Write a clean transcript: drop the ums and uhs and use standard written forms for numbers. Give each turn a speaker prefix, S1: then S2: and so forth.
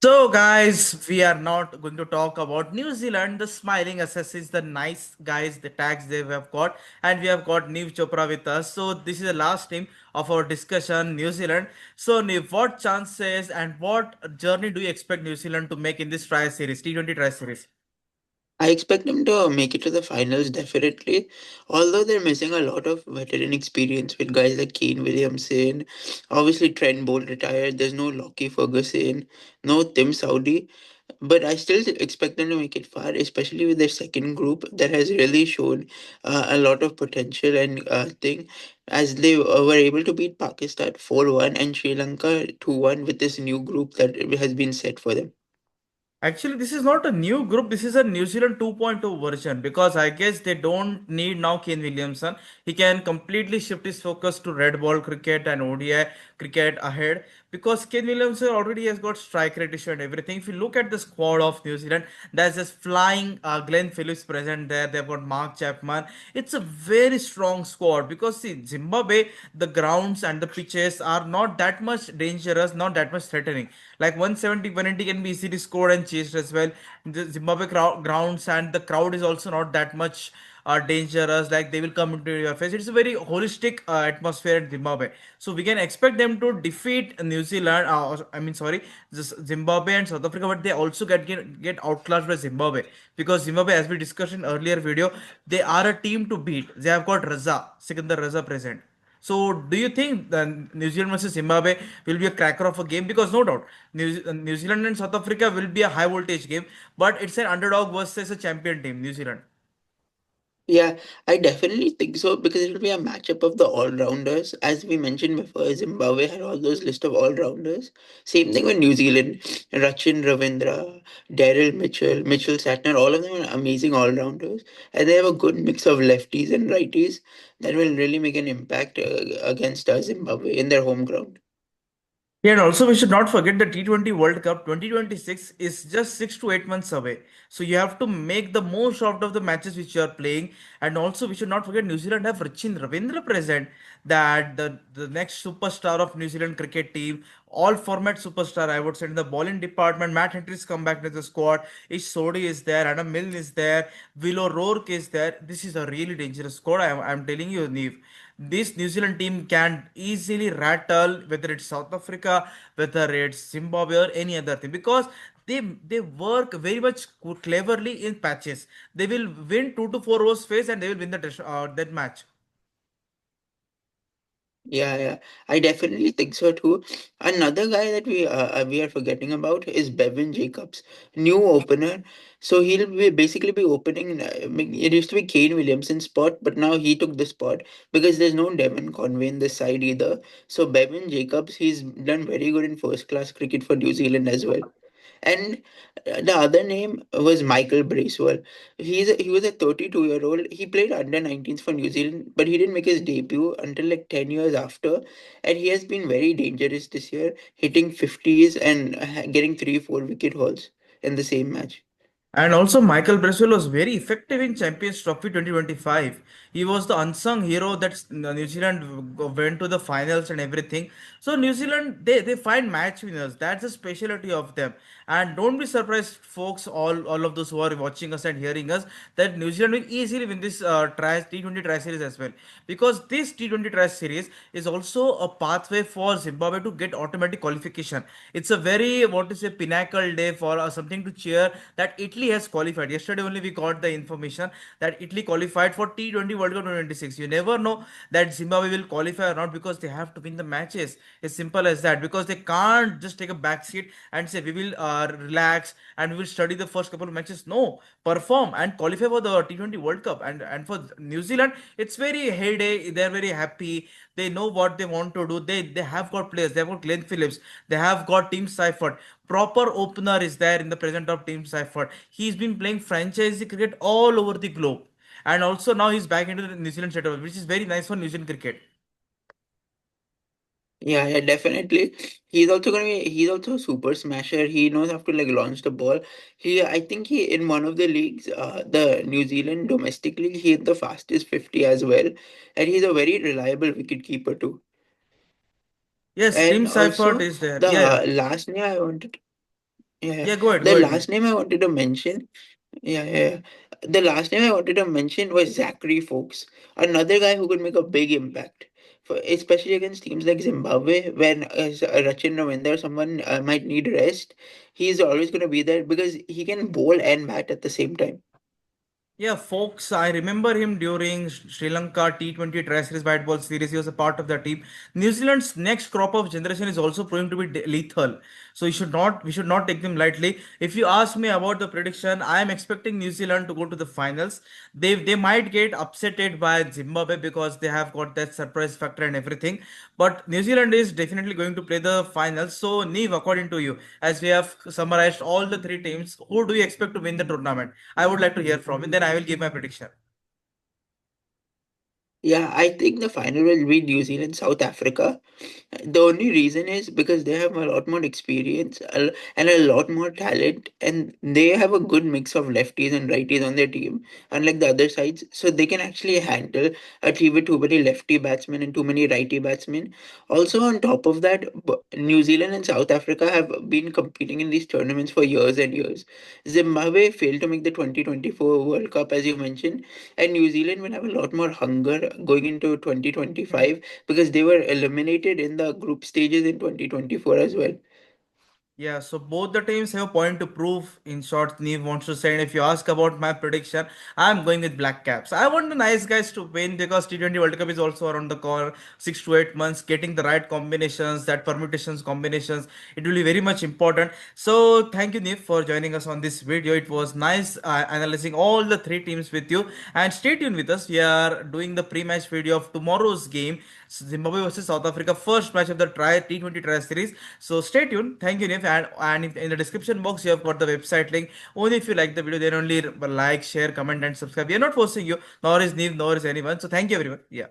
S1: So, guys, we are not going to talk about New Zealand, the smiling assassins, the nice guys, the tags they have got, and we have got Neev Chopra with us. So, this is the last team of our discussion, New Zealand. So, Neev, what chances and what journey do you expect New Zealand to make in this try series, T20 try series?
S2: I expect them to make it to the finals definitely, although they're missing a lot of veteran experience with guys like Kane Williamson. Obviously, Trent Bolt retired. There's no Lockie Ferguson, no Tim Saudi, but I still expect them to make it far, especially with their second group that has really shown a lot of potential and thing as they were able to beat Pakistan 4-1 and Sri Lanka 2-1 with this new group that has been set for them.
S1: Actually, this is not a new group. This is a New Zealand 2.0 version because I guess they don't need now Kane Williamson. He can completely shift his focus to red ball cricket and ODI cricket ahead because Kane Williamson already has got strike rate issue and everything. If you look at the squad of New Zealand, there's this flying Glenn Phillips present there. They've got Mark Chapman. It's a very strong squad because see, Zimbabwe, the grounds and the pitches are not that much dangerous, not that much threatening. Like 170, 180 can be easily scored and chased as well. The Zimbabwe grounds and the crowd is also not that much dangerous. Like they will come into your face. It's a very holistic atmosphere in Zimbabwe. So we can expect them to defeat New Zealand. I mean, sorry, Zimbabwe and South Africa, but they also get outclassed by Zimbabwe because Zimbabwe, as we discussed in earlier video, they are a team to beat. They have got Raza, Sikandar Raza present. So, do you think the New Zealand versus Zimbabwe will be a cracker of a game? Because no doubt, New Zealand and South Africa will be a high voltage game, but it's an underdog versus a champion team, New Zealand.
S2: Yeah, I definitely think so because it will be a matchup of the all-rounders. As we mentioned before, Zimbabwe had all those list of all-rounders. Same thing with New Zealand. Rachin Ravindra, Daryl Mitchell, Mitchell Satner, all of them are amazing all-rounders. And they have a good mix of lefties and righties that will really make an impact against Zimbabwe in their home ground.
S1: Yeah, and also we should not forget the T20 World Cup 2026 is just 6 to 8 months away. So you have to make the most out of the matches which you are playing. And also we should not forget New Zealand have Rachin Ravindra present, that the next superstar of New Zealand cricket team, all format superstar I would say in the bowling department. Matt Hendricks come back to the squad. Ish Sodhi is there, Adam Milne is there, Willow Rourke is there. This is a really dangerous squad. I'm telling you, Neve. This New Zealand team can easily rattle whether it's South Africa, whether it's Zimbabwe or any other thing because they work very much cleverly in patches. They will win 2 to 4 overs phase and they will win that match.
S2: Yeah, yeah, I definitely think so too. Another guy that we are forgetting about is Bevan Jacobs, new opener. So he'll basically be opening. It used to be Kane Williamson's spot, but now he took the spot because there's no Devon Conway in this side either. So Bevan Jacobs, he's done very good in first class cricket for New Zealand as well. And the other name was Michael Bracewell. He was a 32-year-old. He played under 19s for New Zealand, but he didn't make his debut until like 10 years after. And he has been very dangerous this year, hitting 50s and getting 3 4 wicket hauls in the same match.
S1: And also, Michael Bracewell was very effective in Champions Trophy 2025. He was the unsung hero that New Zealand went to the finals and everything. So, New Zealand, they find match winners. That's the specialty of them. And don't be surprised, folks, all of those who are watching us and hearing us, that New Zealand will easily win this T20 try series as well. Because this T20 try series is also a pathway for Zimbabwe to get automatic qualification. It's a very, what to say, pinnacle day for something to cheer that Italy has qualified. Yesterday only we got the information that Italy qualified for T20 World Cup 2026. You never know that Zimbabwe will qualify or not because they have to win the matches. It's simple as that because they can't just take a back seat and say we will relax and we will study the first couple of matches. No, perform and qualify for the T20 World Cup. And for New Zealand, it's very heyday. They're very happy. They know what they want to do. They have got players. They have got Glenn Phillips. They have got Team Seifert. Proper opener is there in the present of Team Seifert. He's been playing franchise cricket all over the globe. And also now he's back into the New Zealand setup, which is very nice for New Zealand cricket.
S2: Yeah, yeah, definitely. He's also a super smasher. He knows how to like launch the ball. I think he in one of the leagues, the New Zealand domestic league, he hit the fastest 50 as well. And he's a very reliable wicket keeper too.
S1: Yes, Team
S2: And
S1: Seifert
S2: also
S1: is there.
S2: the
S1: Yeah, yeah.
S2: last name I wanted. Yeah, yeah.
S1: Yeah, go ahead,
S2: The
S1: go ahead, Neev.
S2: last name I wanted to mention, yeah, yeah, yeah. The last name I wanted to mention was Zachary Folks, another guy who could make a big impact, for especially against teams like Zimbabwe, when Rachin Ravindra, someone might need rest. He's always going to be there because he can bowl and bat at the same time.
S1: Yeah, folks, I remember him during Sri Lanka T20 Tri Series White Ball Series. He was a part of the team. New Zealand's next crop of generation is also proving to be lethal. So we should not take them lightly. If you ask me about the prediction, I am expecting New Zealand to go to the finals. They might get upsetted by Zimbabwe because they have got that surprise factor and everything. But New Zealand is definitely going to play the finals. So, Neve, according to you, as we have summarized all the three teams, who do you expect to win the tournament? I would like to hear from you. Then I will give my prediction.
S2: Yeah, I think the final will be New Zealand, South Africa. The only reason is because they have a lot more experience and a lot more talent, and they have a good mix of lefties and righties on their team, unlike the other sides. So they can actually handle a team with too many lefty batsmen and too many righty batsmen. Also, on top of that, New Zealand and South Africa have been competing in these tournaments for years and years. Zimbabwe failed to make the 2024 World Cup, as you mentioned, and New Zealand will have a lot more hunger going into 2025 because they were eliminated in the group stages in 2024 as well.
S1: Yeah, so both the teams have a point to prove. In short, Neve wants to say, and if you ask about my prediction, I'm going with Black Caps. I want the nice guys to win because T20 World Cup is also around the corner, 6 to 8 months. Getting the right combinations, that permutations, combinations, it will be very much important. So, thank you, Neve, for joining us on this video. It was nice analyzing all the three teams with you. And stay tuned with us. We are doing the pre-match video of tomorrow's game, Zimbabwe versus South Africa, first match of the T20 Tri Series. So stay tuned. Thank you, Nif. And in the description box, you have got the website link. Only if you like the video, then only like, share, comment, and subscribe. We are not forcing you, nor is Nif, nor is anyone. So thank you, everyone. Yeah.